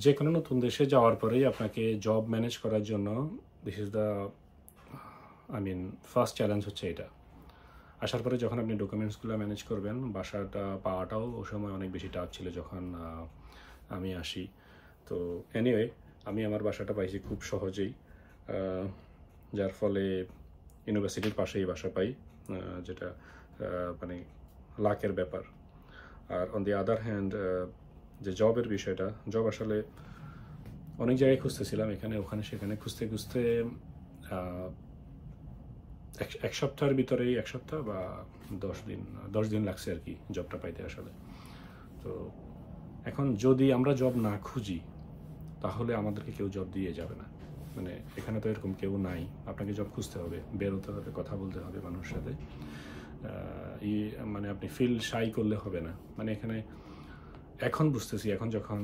যে কোনো নতুন দেশে যাওয়ার পরেই আপনাকে জব ম্যানেজ করার জন্য this is the first challenge হচ্ছে এটা। আসার পরে যখন আপনি ডকুমেন্টসগুলো ম্যানেজ করবেন, বাসাটা পাওয়াটাও ও সময় অনেক বেশি টাফ ছিল যখন আমি আসি। তো এনিওয়ে, আমি আমার বাসাটা পাইছি খুব সহজেই, যার ফলে ইউনিভার্সিটির পাশেই বাসা পাই, যেটা মানে লাকের ব্যাপার। আর অন দি আদার হ্যান্ড, যে জবের বিষয়টা, জব আসলে অনেক জায়গায় খুঁজতেছিলাম, এখানে ওখানে সেখানে খুঁজতে খুঁজতে এক সপ্তাহের ভিতরেই, এক সপ্তাহ বা 10 দিন লাগছে আর কি জবটা পাইতে আসলে। তো এখন যদি আমরা জব না খুঁজি তাহলে আমাদেরকে কেউ জব দিয়ে যাবে না। মানে এখানে তো এরকম কেউ নাই, আপনাকে জব খুঁজতে হবে, বেরোতে হবে, কথা বলতে হবে মানুষের সাথে। মানে আপনি ফিল শাই করলে হবে না। মানে এখানে এখন বুঝতেছি, এখন যখন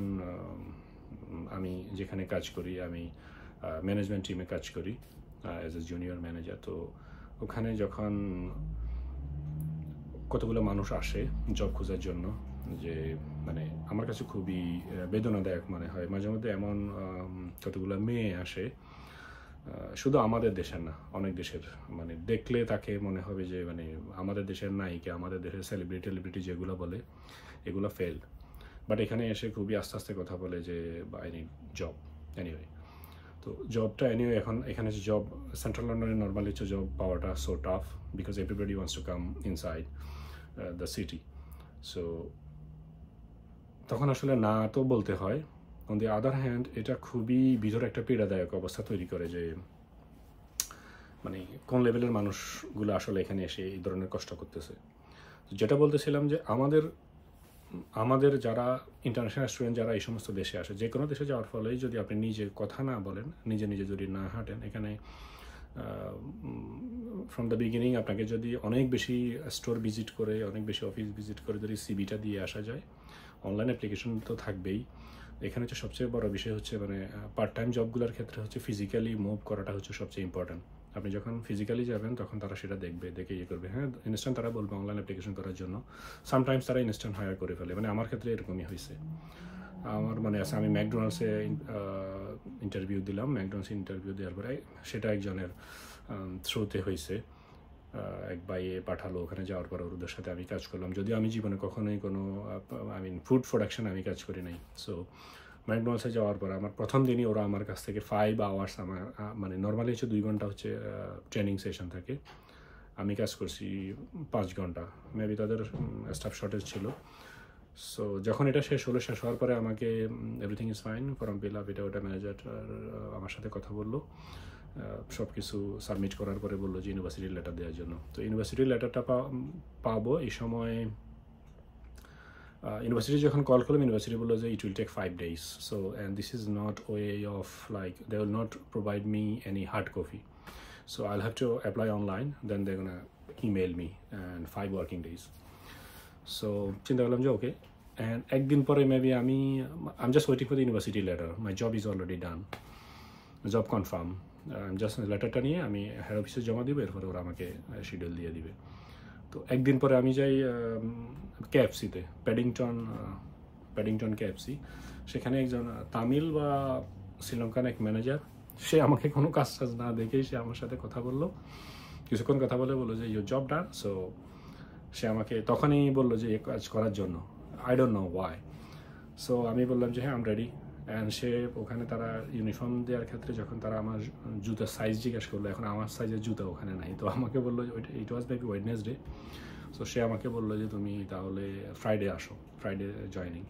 আমি যেখানে কাজ করি, আমি ম্যানেজমেন্ট টিমে কাজ করি অ্যাজ এ জুনিয়র ম্যানেজার। তো ওখানে যখন কতগুলো মানুষ আসে জব খোঁজার জন্য, যে মানে আমার কাছে খুবই বেদনাদায়ক মনে হয়। মাঝে মধ্যে এমন কতগুলো মেয়ে আসে, শুধু আমাদের দেশের না, অনেক দেশের, মানে দেখলে তাকে মনে হবে যে মানে আমাদের দেশের নায়িকা, আমাদের দেশের সেলিব্রিটি যেগুলো বলে এগুলো ফেল। বাট এখানে এসে খুবই আস্তে আস্তে কথা বলে যে আই নিড জব। এনিওয়ে, তো জবটা এনিওয়ে এখন এখানে জব সেন্ট্রাল লন্ডনে নর্মালি হচ্ছে জব পাওয়াটা so tough, because everybody wants to come inside the city. So তখন আসলে না তো বলতে হয়। অন দি আদার হ্যান্ড, এটা খুবই ভিতরে একটা পীড়াদায়ক অবস্থা তৈরি করে যে মানে কোন লেভেলের মানুষগুলো আসলে এখানে এসে এই ধরনের কষ্ট করতেছে। যেটা বলতেছিলাম যে আমাদের যারা ইন্টারন্যাশনাল স্টুডেন্ট যারা এই সমস্ত দেশে আসে, যে কোনো দেশে যাওয়ার ফলেই যদি আপনি নিজে কথা না বলেন, নিজে নিজে যদি না হাঁটেন, এখানে ফ্রম দ্য বিগিনিং আপনাকে যদি অনেক বেশি স্টোর ভিজিট করে, অনেক বেশি অফিস ভিজিট করে যদি সিভিটা দিয়ে আসা যায়, অনলাইন অ্যাপ্লিকেশন তো থাকবেই। এখানে হচ্ছে সবচেয়ে বড় বিষয় হচ্ছে মানে পার্ট টাইম জবগুলোর ক্ষেত্রে হচ্ছে ফিজিক্যালি মুভ করাটা হচ্ছে সবচেয়ে ইম্পর্ট্যান্ট। আপনি যখন ফিজিক্যালি যাবেন তখন তারা সেটা দেখে ইয়ে করবে। হ্যাঁ, ইনস্ট্যান্ট তারা বলবে অনলাইন অ্যাপ্লিকেশন করার জন্য, সামটাইমস তারা ইনস্ট্যান্ট হায়ার করে ফেলে। মানে আমার ক্ষেত্রে এরকমই হয়েছে। আমার মানে আছে, আমি ম্যাকডোনাল্ডসে ইন্টারভিউ দিলাম, ম্যাকডোনাল্ডসে ইন্টারভিউ দেওয়ার পরে সেটা একজনের থ্রুতে হয়েছে। এক ভাইয়ে পাঠালো, ওখানে যাওয়ার পর ওদের সাথে আমি কাজ করলাম, যদিও আমি জীবনে কখনোই কোনো ফুড প্রোডাকশন আমি কাজ করি নাই। সো ম্যাকডোনাল্ডসে যাওয়ার পর আমার প্রথম দিনই ওরা আমার কাছ থেকে 5 আওয়ার্স, আমার মানে নর্মালি হচ্ছে 2 ঘন্টা হচ্ছে ট্রেনিং সেশন থাকে, আমি কাজ করছি 5 ঘন্টা। মেবি তাদের স্টাফ শর্টেজ ছিল। সো যখন এটা শেষ হওয়ার পরে আমাকে everything is fine, form fill up, এটা ওটা ম্যানেজার আমার সাথে কথা বললো, সব কিছু সাবমিট করার পরে বললো যে ইউনিভার্সিটির লেটার দেওয়ার জন্য। তো ইউনিভার্সিটির লেটারটা পাবো এই সময়। ইউনিভার্সিটি যখন কল করলাম, ইউনিভার্সিটি বললো যে it will take 5 days। So and this is not way of like they will not provide me any hard copy. So I'll have to apply online, then they gonna email me and 5 working days। So চিন্তা করলাম যে okay. And একদিন পরে maybe আমি just waiting for the university letter, my job is already done, job confirm. Just লেটারটা নিয়ে আমি head অফিসে জমা দিব, এরপরে ওরা আমাকে শিডিউল দিয়ে দিবে। তো একদিন পরে আমি যাই কেএফসিতে, প্যাডিংটন কেএফসি। সেখানে একজন তামিল বা শ্রীলঙ্কান এক ম্যানেজার, সে আমাকে কোনো কাজ না দেখেই সে আমার সাথে কথা বললো, কিছুক্ষণ কথা বললো যে ইউর জব ডান। সো সে আমাকে তখনই বললো যে কাজ করার জন্য, I don't know Y. So আমি বললাম যে হ্যাঁ, আম রেডি। অ্যান্ড সে ওখানে তারা ইউনিফর্ম দেওয়ার ক্ষেত্রে যখন তারা আমার জুতার সাইজ জিজ্ঞেস করলো, এখন আমার সাইজের জুতা ওখানে নাই, তো আমাকে বললো যে ইট ওয়াজ মেবি ওয়েডনেসডে। সো সে আমাকে বললো যে তুমি তাহলে ফ্রাইডে আসো, ফ্রাইডে জয়নিং।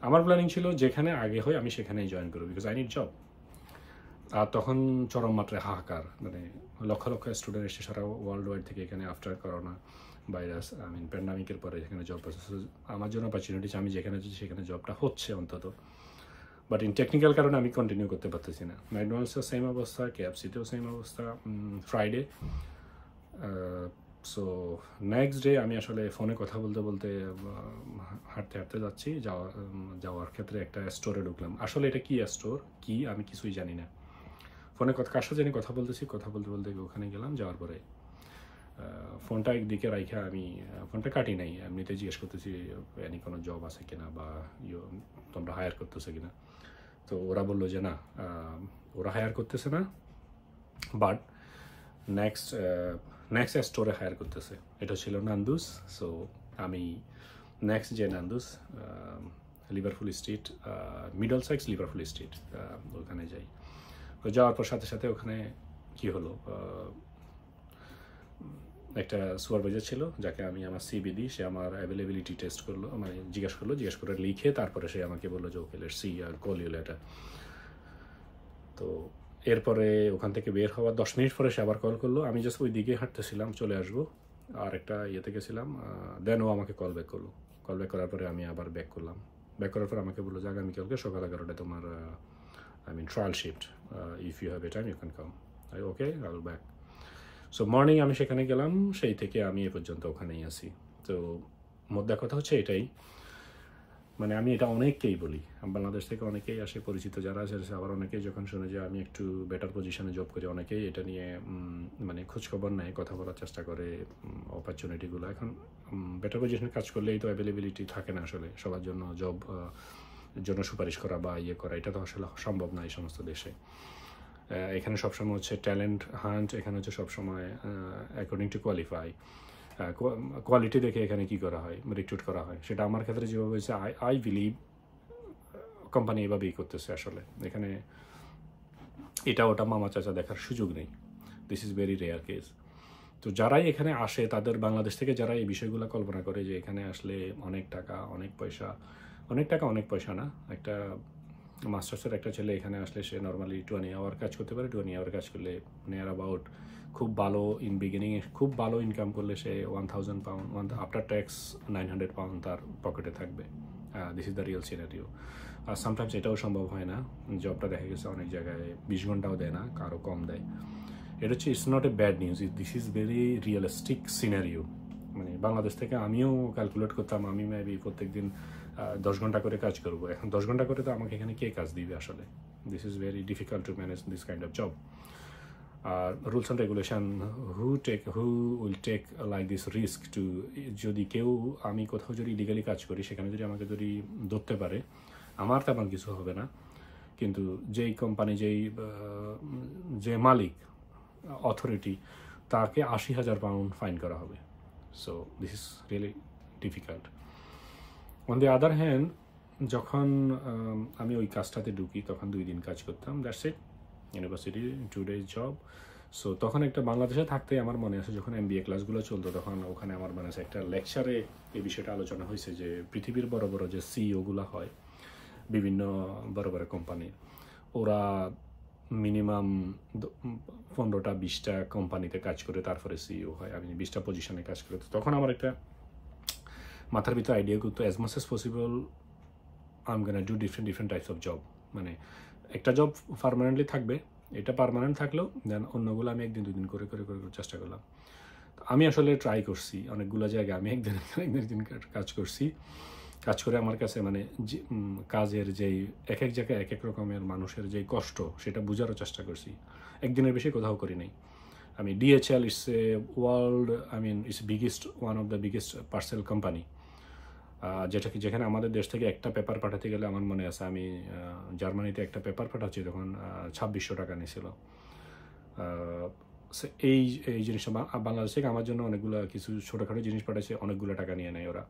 আমার প্ল্যানিং ছিল যেখানে আগে হয় আমি সেখানেই জয়েন করবো, বিকজ আই নিড জব। আর তখন চরম মাত্রায় হাহাকার, মানে লক্ষ লক্ষ স্টুডেন্ট এসে সারা ওয়ার্ল্ড ওয়াইড থেকে এখানে আফটার করোনা ভাইরাস, প্যান্ডামিকের পরে এখানে জব পাচ্ছে। আমার জন্য অপরচুনিটি, আমি যেখানে আছি সেখানে জবটা হচ্ছে অন্তত, বাট ইন টেকনিক্যাল কারণে আমি কন্টিনিউ করতে পারতেছি না। ম্যাকডোনাল্ডসেও সেম অবস্থা, কেএফসিতেও সেম অবস্থা, ফ্রাইডে। সো নেক্সট ডে আমি আসলে ফোনে কথা বলতে বলতে হাঁটতে যাচ্ছি, যাওয়ার ক্ষেত্রে একটা স্টোরে ঢুকলাম। আসলে এটা কি স্টোর কি আমি কিছুই জানি না, ফোনে কার সাথে জানি কথা বলতে বলতে ওখানে গেলাম। যাওয়ার পরে ফোনটা একদিকে রাইখা আমি ফোনটা কাটি নাই, এমনিতে জিজ্ঞেস করতেছি এনি কোনো জব আছে কিনা বা তোমরা হায়ার করতেছো কিনা। তো ওরা বললো যে না, ওরা হায়ার করতেছে না, বাট নেক্সট স্টোরে হায়ার করতেছে। এটা ছিল নান্দুস। সো আমি নেক্সট যে Nando's, Liverpool Street, Middlesex Liverpool Street, ওখানে যাই। তো যাওয়ার পর সাথে সাথে ওখানে কি হলো, একটা সুপারভাইজার ছিল যাকে আমি আমার সিবি দিই, সে আমার অ্যাভেলেবিলিটি টেস্ট করলো, মানে জিজ্ঞেস করে লিখে তারপরে সে আমাকে বললো যে ওকে লেটস সি আর কল ইউ লেটার। তো এরপরে ওখান থেকে বের হওয়ার 10 মিনিট পরে সে আবার কল করলো। আমি জাস্ট ওই দিকে হাঁটতেছিলাম, চলে আসবো, আর একটা ইয়েতে গেছিলাম। দেন ও আমাকে কল ব্যাক করলো। কল ব্যাক করার পরে আমি আবার ব্যাক করলাম। ব্যাক করার পর আমাকে বললো যে আগামীকালকে সকাল 11টায় তোমার trial shift, if you have a time you can come. Okay, I will back. So morning আমি সেখানে গেলাম, সেই থেকে আমি এ পর্যন্ত ওখানেই আছি। তো মোদ্দা কথা হচ্ছে এটাই, মানে আমি এটা অনেককেই বলি, বাংলাদেশ থেকে অনেকেই আসে, পরিচিত যারা আছে, আবার অনেকেই যখন শুনে যে আমি একটু বেটার পজিশনে জব করি, অনেকেই এটা নিয়ে মানে খোঁজখবর নেয়, কথা বলার চেষ্টা করে অপরচুনিটিগুলো। এখন বেটার পজিশনে কাজ করলেই তো অ্যাভেলেবিলিটি থাকে না আসলে সবার জন্য, জব জন্য সুপারিশ করা বা ইয়ে করা, এটা তো আসলে সম্ভব না এই সমস্ত দেশে। এখানে সবসময় হচ্ছে ট্যালেন্ট হান্ট, এখানে হচ্ছে সবসময় অ্যাকর্ডিং টু কোয়ালিটি দেখে এখানে কি করা হয়, রিক্রুট করা হয়। সেটা আমার ক্ষেত্রে যেভাবে হয়েছে, আই বিলিভ কোম্পানি এভাবেই করতেছে আসলে। এখানে এটা ওটা মামা চাচা দেখার সুযোগ নেই, this is very rare case. তো যারাই এখানে আসে, তাদের বাংলাদেশ থেকে যারা এই বিষয়গুলো কল্পনা করে যে এখানে আসলে অনেক টাকা অনেক পয়সা না, একটা মাস্টার্সের একটা ছেলে এখানে আসলে সে নর্মালি 20 আওয়ার কাজ করতে পারে। 20 আওয়ার কাজ করলে নিয়ার অ্যাবাউট, খুব ভালো বিগিনিংয়ে খুব ভালো ইনকাম করলে সে 1000 পাউন্ড, আফটার ট্যাক্স 900 পাউন্ড তার পকেটে থাকবে। This is the real scenario. আর সামটাইমস এটাও সম্ভব হয় না, জবটা দেখা গেছে অনেক জায়গায় 20 ঘন্টাও দেয় না, কারো কম দেয়। এটা হচ্ছে, it's not a bad news, this is very realistic scenario. মানে বাংলাদেশ থেকে আমিও ক্যালকুলেট করতাম, আমি মেবি প্রত্যেক দিন 10 ঘন্টা করে কাজ করবো। এখন 10 ঘন্টা করে তো আমাকে এখানে কে কাজ দিবে আসলে? This is very difficult to manage this kind of job. আর rules and regulation, who will take like this risk to, যদি কেউ, আমি কোথাও যদি ইলিগালি কাজ করি, সেখানে যদি আমাকে ধরতে পারে, আমার তেমন কিছু হবে না, কিন্তু যেই কোম্পানি, যে মালিক, অথরিটি, তাকে 80,000 পাউন্ড ফাইন করা হবে। So this is really difficult. On the other hand, যখন আমি ওই কাজটাতে ঢুকি তখন 2 দিন কাজ করতাম, that's it, university 2 days job. So তখন একটা বাংলাদেশে থাকতে আমার মনে আছে, যখন MBA ক্লাসগুলো চলতো, তখন ওখানে আমার মনে আছে একটা লেকচারে এই বিষয়টা আলোচনা হয়েছে যে পৃথিবীর বড় বড় যে সিইওগুলো হয় বিভিন্ন বড় বড় কোম্পানির, ওরা মিনিমাম 15টা 20টা কোম্পানিতে কাজ করে তারপরে সিইও হয়। আমি 20টা পজিশনে কাজ করে, তখন আমার একটা মাথার ভিতরে আইডিয়া করতো, as much as possible I am gonna do different types of job. মানে একটা জব পার্মানেন্টলি থাকবে, এটা পার্মানেন্ট থাকলেও দেন অন্যগুলো আমি 1 দিন 2 দিন করে চেষ্টা করলাম। আমি আসলে ট্রাই করছি অনেকগুলো জায়গায়, আমি একদিন কাজ করছি। কাজ করে আমার কাছে মানে কাজের যেই এক জায়গায় এক রকমের মানুষের যেই কষ্ট, সেটা বোঝারও চেষ্টা করছি। একদিনের বেশি কোথাও করি নাই। আমি DHL it's a world, it's one of the biggest parcel company, যেখানে আমাদের দেশ থেকে একটা পেপার পাঠাতে গেলে, আমার মনে আছে আমি জার্মানিতে একটা পেপার পাঠাচ্ছি তখন 2600 টাকা নিয়েছিল। এই জিনিসটা বাংলাদেশ থেকে আমার জন্য অনেকগুলো কিছু ছোটোখাটো জিনিস পাঠাচ্ছে, অনেকগুলো টাকা নিয়ে নেয় ওরা।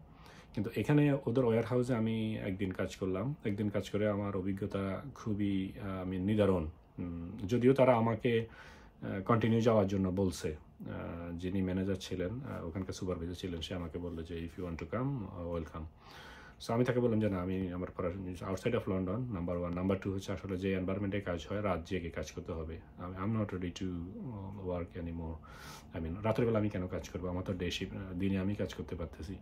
কিন্তু এখানে ওদের ওয়্যার হাউসে আমি একদিন কাজ করলাম। একদিন কাজ করে আমার অভিজ্ঞতা খুবই নিদারুণ। যদিও তারা আমাকে কন্টিনিউ যাওয়ার জন্য বলছে, যিনি ম্যানেজার ছিলেন, ওখানকার সুপারভাইজার ছিলেন, সে আমাকে বললো যে if you want to come, welcome. So আমি তাকে বললাম যে না, আমি আমার পড়াশোনা outside of London, number 1। Number 2 হচ্ছে আসলে যে এনভায়রনমেন্টে কাজ হয়, রাত জেগে কাজ করতে হবে। I am not ready to work anymore. রাতের বেলা আমি কেন কাজ করবো? আমার তো ডে শিফট, দিনে আমি কাজ করতে পারতেছি।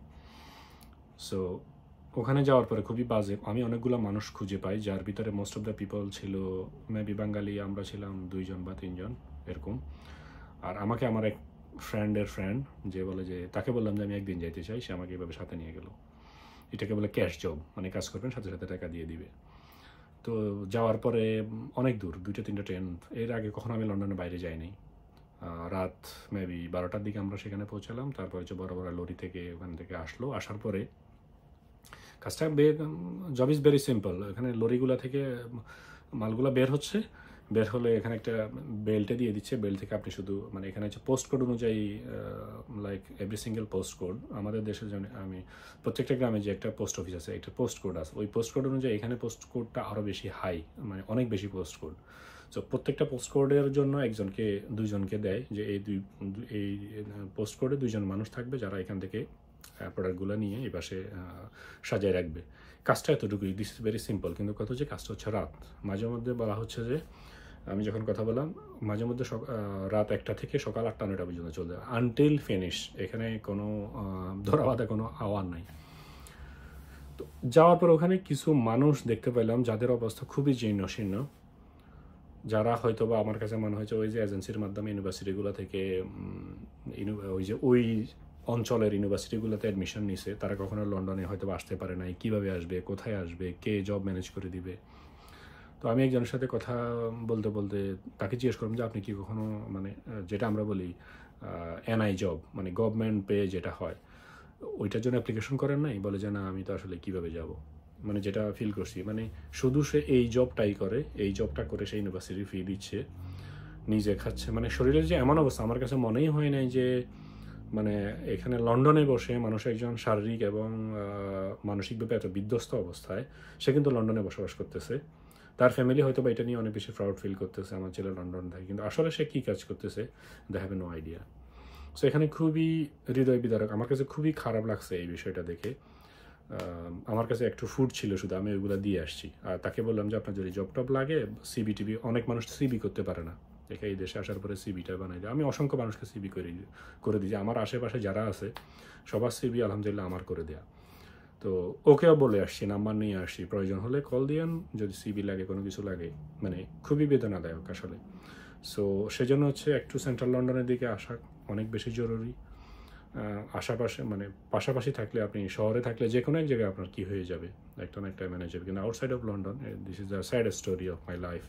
সো ওখানে যাওয়ার পরে খুবই বাজে, আমি অনেকগুলো মানুষ খুঁজে পাই, যার ভিতরে মোস্ট অফ দ্য পিপল ছিল মেবি বাঙালি, আমরা ছিলাম 2 জন বা 3 জন এরকম। আর আমাকে আমার এক ফ্রেন্ডের ফ্রেন্ড যে বলে, যে তাকে বললাম যে আমি একদিন যাইতে চাই, সে আমাকে এভাবে সাথে নিয়ে গেল। এটাকে বলে ক্যাশ জব, মানে কাজ করবেন সাথে সাথে টাকা দিয়ে দিবে। তো যাওয়ার পরে অনেক দূর, 2-3টা ট্রেন, এর আগে কখনো আমি লন্ডনের বাইরে যাইনি। রাত মেবি 12টার দিকে আমরা সেখানে পৌঁছালাম। তারপরে হচ্ছে বড় বড় লরি থেকে ওখান থেকে আসার পরে কাজটা জব ইজ ভেরি সিম্পল। এখানে লরিগুলা থেকে মালগুলা বের হচ্ছে, বের হলে এখানে একটা বেল্টে দিয়ে দিচ্ছে, বেল্ট থেকে আপনি শুধু মানে এখানে হচ্ছে পোস্ট কোড অনুযায়ী, like every single post code আমাদের দেশের জন্য, আমি প্রত্যেকটা গ্রামে যে একটা পোস্ট অফিস আছে একটা পোস্ট কোড আছে, ওই পোস্ট কোড অনুযায়ী এখানে পোস্ট কোডটা আরও বেশি হাই, মানে অনেক বেশি পোস্ট কোড। সো প্রত্যেকটা পোস্ট কোডের জন্য দুইজনকে দেয়, যে এই পোস্ট কোডে দুইজন মানুষ থাকবে যারা এখান থেকে প্রোডাক্টগুলো নিয়ে এই পাশে সাজিয়ে রাখবে। কাজটা এতটুকুই, দিস ইজ ভেরি সিম্পল। কিন্তু কথা হচ্ছে কাজটা হচ্ছে রাত, মাঝে মধ্যে বলা হচ্ছে যে আমি যখন কথা বললাম মাঝে মধ্যে রাত 1টা থেকে সকাল 8টা-9টা পর্যন্ত চলবে আনটিল ফিনিশ। এখানে কোনো ধরাবাধা কোনো আওয়ার নাই। তো যাওয়ার পর ওখানে কিছু মানুষ দেখতে পেলাম যাদের অবস্থা খুবই জীর্ণশীর্ণ, যারা হয়তো বা আমার কাছে মনে হয়েছে ওই যে এজেন্সির মাধ্যমে ইউনিভার্সিটিগুলো থেকে ওই অঞ্চলের ইউনিভার্সিটিগুলোতে অ্যাডমিশন নিছে, তারা কখনো লন্ডনে হয়তো আসতে পারে নাই, কীভাবে আসবে, কোথায় আসবে, কে জব ম্যানেজ করে দিবে। তো আমি একজনের সাথে কথা বলতে বলতে তাকে জিজ্ঞেস করলাম যে আপনি কি কখনো মানে যেটা আমরা বলি এনআই জব, মানে গভর্নমেন্ট পে যেটা হয়, ওইটার জন্য অ্যাপ্লিকেশন করেন নাই? বলে যে না, আমি তো আসলে কীভাবে যাব। মানে যেটা ফিল করছি, মানে শুধু সে এই জবটাই করে, এই জবটা করে সে ইউনিভার্সিটির ফি দিচ্ছে, নিজে খাচ্ছে, মানে শরীরের যে এমন অবস্থা আমার কাছে মনেই হয় নাই যে মানে এখানে লন্ডনে বসে মানুষ একজন শারীরিক এবং মানসিকভাবে এত বিধ্বস্ত অবস্থায়, সে কিন্তু লন্ডনে বসবাস করতেছে। তার ফ্যামিলি হয়তো বা এটা নিয়ে অনেক বেশি প্রাউড ফিল করতেছে, আমার ছেলে লন্ডন থাকে, কিন্তু আসলে সে কী কাজ করতেছে they have no idea. So এখানে খুবই হৃদয় বিদারক, আমার কাছে খুবই খারাপ লাগছে এই বিষয়টা দেখে। আমার কাছে একটু ফুড ছিল শুধু, আমি ওইগুলো দিয়ে আসছি। আর তাকে বললাম যে আপনার যদি জব টব লাগে, সিবি টিবি, অনেক মানুষ সিবি করতে পারে না, দেখে এই দেশে আসার পরে সিবিটা বানাই দিই। আমি অসংখ্য মানুষকে সিবি করে দিই, আমার আশেপাশে যারা আছে সবার সিবি আলহামদুলিল্লাহ আমার করে দেয়া। তো ওকেও বলে আসছি, নাম্বার নিয়ে আসছি, প্রয়োজন হলে কল দিয়েন যদি সিবি লাগে, কোনো কিছু লাগে। মানে খুবই বেদনাদায়ক আসলে। সো সেজন্য হচ্ছে একটু সেন্ট্রাল লন্ডনের দিকে আসা অনেক বেশি জরুরি। আশেপাশে মানে পাশাপাশি থাকলে, আপনি শহরে থাকলে যে কোনো এক জায়গায় আপনার কী হয়ে যাবে, একটা না একটা ম্যানেজ হবে। কিন্তু outside of London, this is the sad story of my life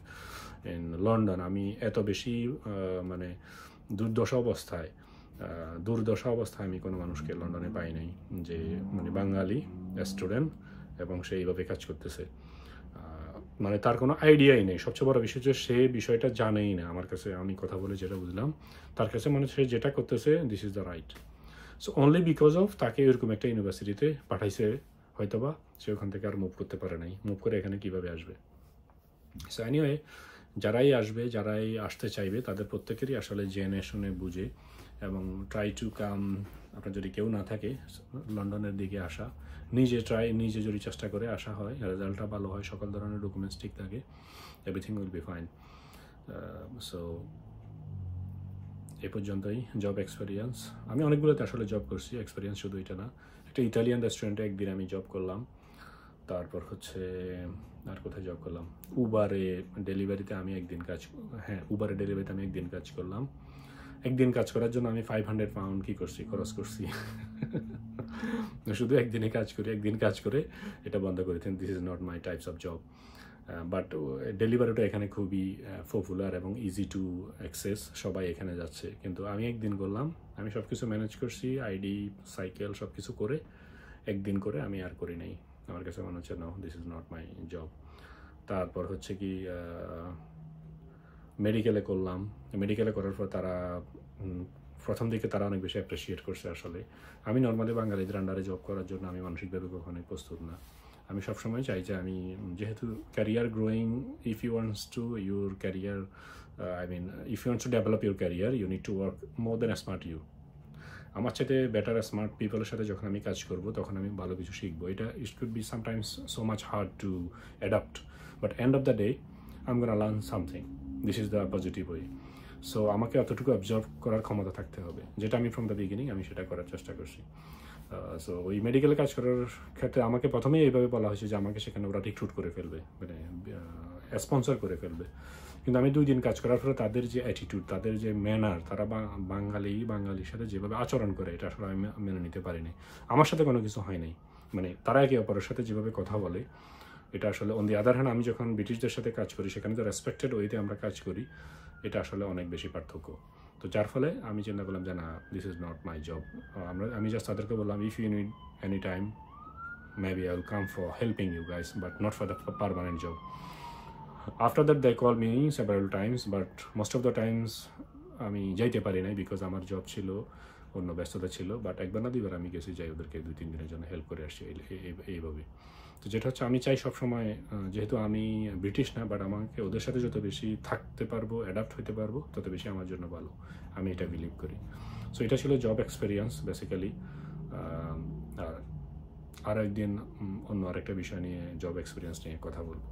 in London. আমি এত বেশি মানে দুর্দশা অবস্থায় আমি কোনো মানুষকে লন্ডনে পাই নাই যে মানে বাঙালি স্টুডেন্ট এবং সে এইভাবে কাজ করতেছে, মানে তার কোনো আইডিয়াই নেই। সবচেয়ে বড় বিষয় যে সে বিষয়টা জানেই না। আমার কাছে আমি কথা বলে যেটা বুঝলাম, তার কাছে মানে সে যেটা করতেছে this is the right. So only because of তাকে এরকম একটা ইউনিভার্সিটিতে পাঠাইছে হয়তোবা, সে ওখান থেকে আর মুভ করতে পারে নাই। মুভ করে এখানে কীভাবে আসবে? সো এনিওয়ে, যারাই আসতে চাইবে তাদের প্রত্যেকেরই আসলে জেনে শুনে বুঝে এবং ট্রাই টু কাম, আপনার যদি কেউ না থাকে লন্ডনের দিকে আসা, নিজে যদি চেষ্টা করে আসা হয়, রেজাল্টটা ভালো হয়, সকল ধরনের ডকুমেন্টস ঠিক থাকে, everything will be fine. So এই পর্যন্তই জব এক্সপিরিয়েন্স। আমি অনেকগুলোতে আসলে জব করছি, এক্সপিরিয়েন্স শুধু এটা না। একটা ইতালিয়ান রেস্টুরেন্টে একদিন আমি জব করলাম, তারপর হচ্ছে আর কোথায় জব করলাম, উবারে ডেলিভারিতে আমি একদিন কাজ করলাম। একদিন কাজ করার জন্য আমি 500 পাউন্ড খরচ করছি শুধু একদিন কাজ করে এটা বন্ধ করেছেন। This is not my types of job, but ডেলিভারিটা এখানে খুবই পপুলার এবং ইজি টু অ্যাক্সেস, সবাই এখানে যাচ্ছে। কিন্তু আমি একদিন করলাম, আমি সব কিছু ম্যানেজ করছি, আইডি, সাইকেল সব কিছু করে একদিন করে আমি আর করি নাই। আমার কাছে মনে হচ্ছে no, this is not my job. তারপর হচ্ছে কি মেডিকেলে করলাম। মেডিকেলে করার পর তারা প্রথম দিকে অনেক বেশি অ্যাপ্রিসিয়েট করছে। আসলে আমি নর্মালি বাঙালিদের আন্ডারে জব করার জন্য আমি মানসিকভাবে কখনোই প্রস্তুত না। আমি সবসময় চাই যে আমি যেহেতু career growing, if you wants to your career if you wants to develop your career, you need to work more then smart you. আমার সাথে বেটার স্মার্ট পিপলের সাথে যখন আমি কাজ করব তখন আমি ভালো কিছু শিখবো। এটা it could be sometimes so much hard to adapt, but end of the day I am gonna learn something. This is the positive way. So আমাকে অতটুকু অবজার্ভ করার ক্ষমতা থাকতে হবে, যেটা আমি ফ্রম দ্য বিগিনিং আমি সেটা করার চেষ্টা করছি। সো ওই মেডিকেলে কাজ করার ক্ষেত্রে আমাকে প্রথমেই এইভাবে বলা হয়েছে যে আমাকে সেখানে ওরা রিক্রুট করে ফেলবে, মানে স্পন্সর করে ফেলবে। কিন্তু আমি 2 দিন কাজ করার পরে তাদের যে অ্যাটিটিউড, তাদের যে ম্যানার, তারা বাঙালির সাথে যেভাবে আচরণ করে, এটা আসলে আমি মেনে নিতে পারিনি। আমার সাথে কোনো কিছু হয় নাই, মানে তারা একে অপরের সাথে যেভাবে কথা বলে, এটা আসলে অন দি আদার হ্যান্ড আমি যখন ব্রিটিশদের সাথে কাজ করি সেখানে তো রেসপেক্টেড ওয়েতে আমরা কাজ করি, এটা আসলে অনেক বেশি পার্থক্য। তো যার ফলে আমি চিন্তা করলাম যে না, this is not my job. আমি জাস্ট তাদেরকে বললাম if you need any time maybe I'll come for helping you guys, but not for the permanent job. After that they called me several times, but most of the times আমি যাইতে পারি নাই because আমার job ছিল, অন্য ব্যস্ততা ছিল। But একবার না দুইবার আমি গেছি, যাই ওদেরকে 2-3 দিনের জন্য হেল্প করে আসছি এইভাবে। তো যেটা হচ্ছে আমি চাই সবসময়, যেহেতু আমি ব্রিটিশ না, বাট আমাকে ওদের সাথে যত বেশি থাকতে পারবো, অ্যাডাপ্ট হতে পারবো, তত বেশি আমার জন্য ভালো, আমি এটা বিলিভ করি। সো এটা ছিল জব এক্সপিরিয়েন্স বেসিক্যালি। আর একদিন অন্য আরেকটা বিষয় নিয়ে, জব এক্সপিরিয়েন্স নিয়ে কথা বলবো।